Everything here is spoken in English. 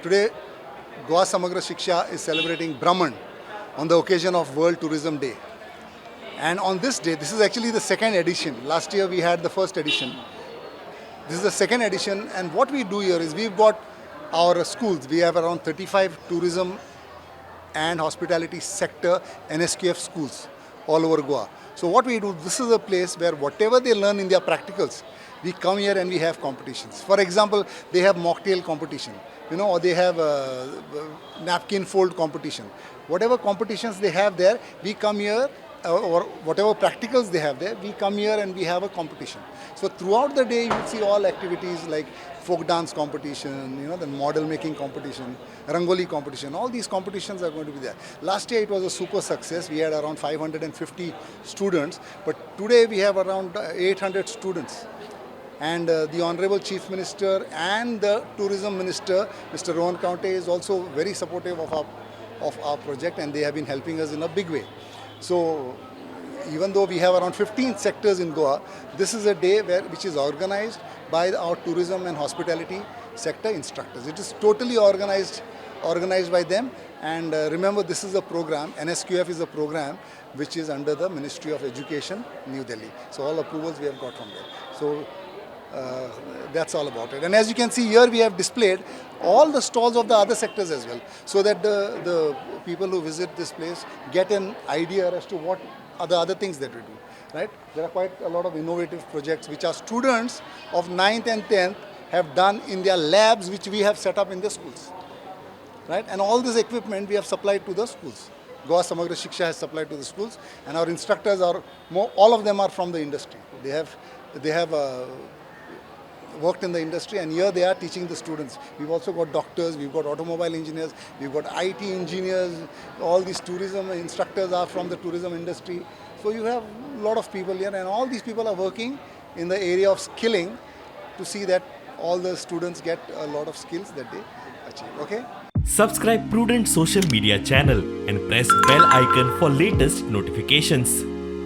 Today, Goa Samagra Shiksha is celebrating Bhraman on the occasion of World Tourism Day. And on this day, this is actually the second edition. Last year we had the first edition. This is the second edition, and what we do here is we've got our schools. We have around 35 tourism and hospitality sector NSQF schools all over Goa. So what we do, this is a place where whatever they learn in their practicals, we come here and we have competitions. For example, they have mocktail competition, or they have napkin fold competition. Whatever competitions they have there, we come here, or whatever practicals they have there, we come here and we have a competition. So throughout the day, you will see all activities like folk dance competition, then model making competition, rangoli competition. All these competitions are going to be there. Last year it was a super success. We had around 550 students, but today we have around 800 students. And the Honorable Chief Minister and the Tourism Minister, Mr. Rohan Kaunte, is also very supportive of our project, and they have been helping us in a big way. So even though we have around 15 sectors in Goa, this is a day which is organized by our tourism and hospitality sector instructors. It is totally organized by them. And remember, this is a program, NSQF is a program which is under the Ministry of Education, New Delhi. So all approvals we have got from there. So that's all about it. And as you can see here, we have displayed all the stalls of the other sectors as well, so that the people who visit this place get an idea as to what are the other things that we do. Right? There are quite a lot of innovative projects which our students of 9th and 10th have done in their labs, which we have set up in the schools. Right? And all this equipment we have supplied to the schools. Goa Samagra Shiksha has supplied to the schools, and our instructors all of them are from the industry. They have worked in the industry, and here they are teaching the students. We've also got doctors, we've got automobile engineers, we've got IT engineers. All these tourism instructors are from the tourism industry. So you have a lot of people here, and all these people are working in the area of skilling to see that all the students get a lot of skills that they achieve. Okay? Subscribe Prudent social media channel and press bell icon for latest notifications.